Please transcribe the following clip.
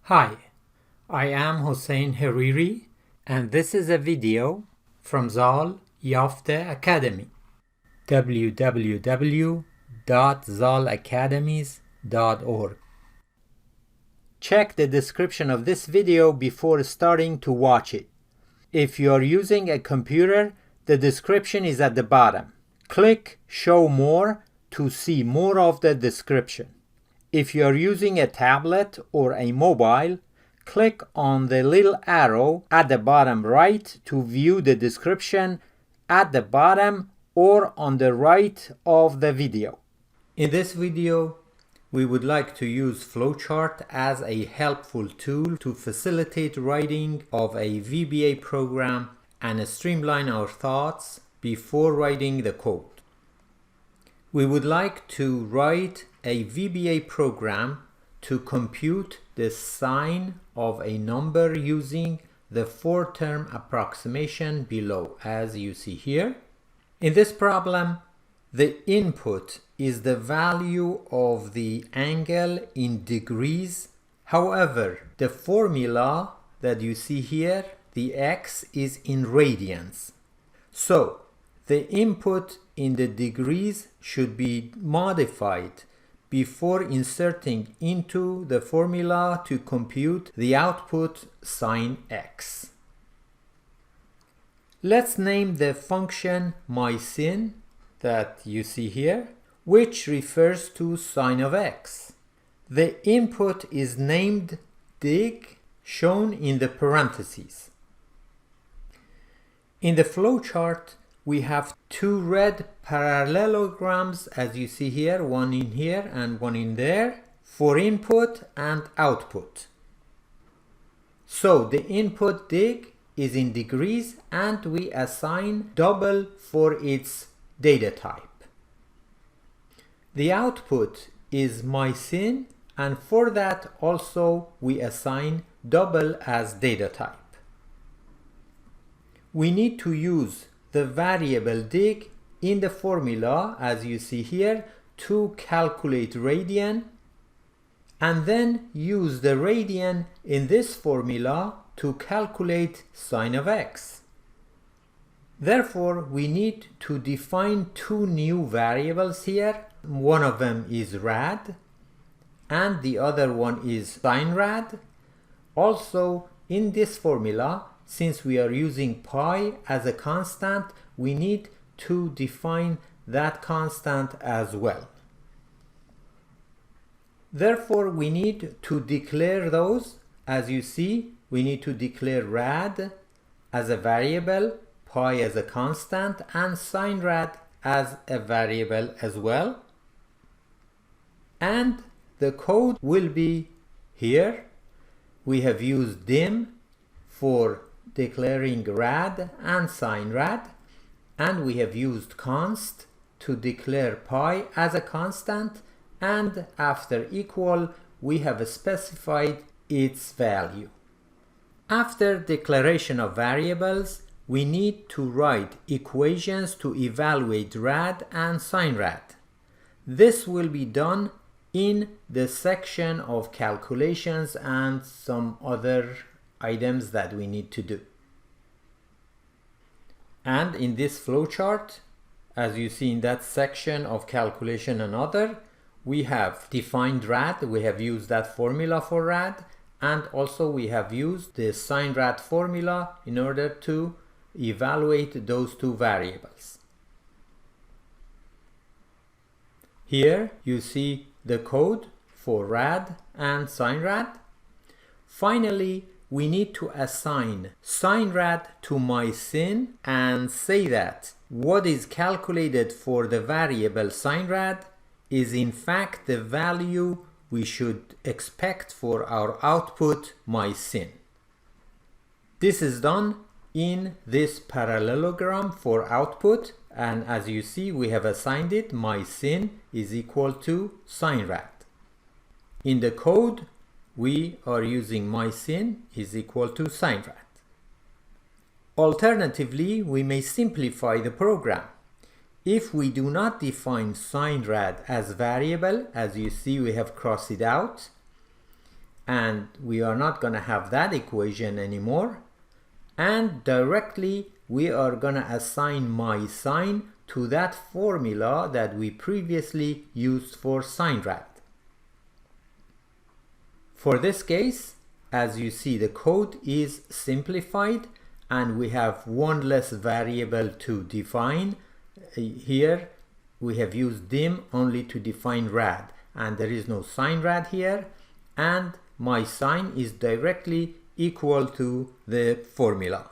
Hi, I am Hossein Hariri and this is a video from Zal Yafte Academy www.zalacademies.org. Check the description of this video before starting to watch it. If you are using a computer, the description is at the bottom. Click Show More to see more of the description. If you are using a tablet or a mobile, click on the little arrow at the bottom right to view the description at the bottom or on the right of the video. In this video, we would like to use Flowchart as a helpful tool to facilitate writing of a VBA program and streamline our thoughts before writing the code. We would like to write a VBA program to compute the sign of a number using the 4-term approximation below, as you see here. In this problem, the input is the value of the angle in degrees. However, the formula that you see here, the x, is in radians. So, the input in the degrees should be modified before inserting into the formula to compute the output sine x. Let's name the function mysin that you see here, which refers to sine of x. The input is named dig, shown in the parentheses. In the flowchart, we have two red parallelograms, as you see here, one in here and one in there, for input and output. So the input dig is in degrees and we assign double for its data type. The output is mysin, and for that also we assign double as data type. We need to use the variable dig in the formula, as you see here, to calculate radian, and then use the radian in this formula to calculate sine of x. Therefore, we need to define two new variables here. One of them is rad and the other one is sine rad. Also, in this formula, since we are using pi as a constant, we need to define that constant as well. Therefore, we need to declare those. As you see, we need to declare rad as a variable, pi as a constant, and sine rad as a variable as well. And the code will be here. We have used dim for declaring rad and sine rad, and we have used const to declare pi as a constant, and after equal we have specified its value. After declaration of variables, we need to write equations to evaluate rad and sine rad. This will be done in the section of calculations and some other items that we need to do. And in this flowchart, as you see in that section of calculation and other, we have defined rad, we have used that formula for rad, and also we have used the sine rad formula in order to evaluate those two variables. Here you see the code for rad and sine rad. Finally, we need to assign sine rad to mysin and say that what is calculated for the variable sine rad is in fact the value we should expect for our output mysin. This is done in this parallelogram for output, and as you see we have assigned it mysin is equal to sine rad. In the code we are using mysin is equal to sine rad. Alternatively, we may simplify the program. If we do not define sine rad as variable, as you see we have crossed it out, and we are not going to have that equation anymore. And directly we are going to assign my sine to that formula that we previously used for sine rad. For this case, as you see, the code is simplified and we have one less variable to define. Here we have used dim only to define rad, and there is no sine rad here, and my sine is directly equal to the formula.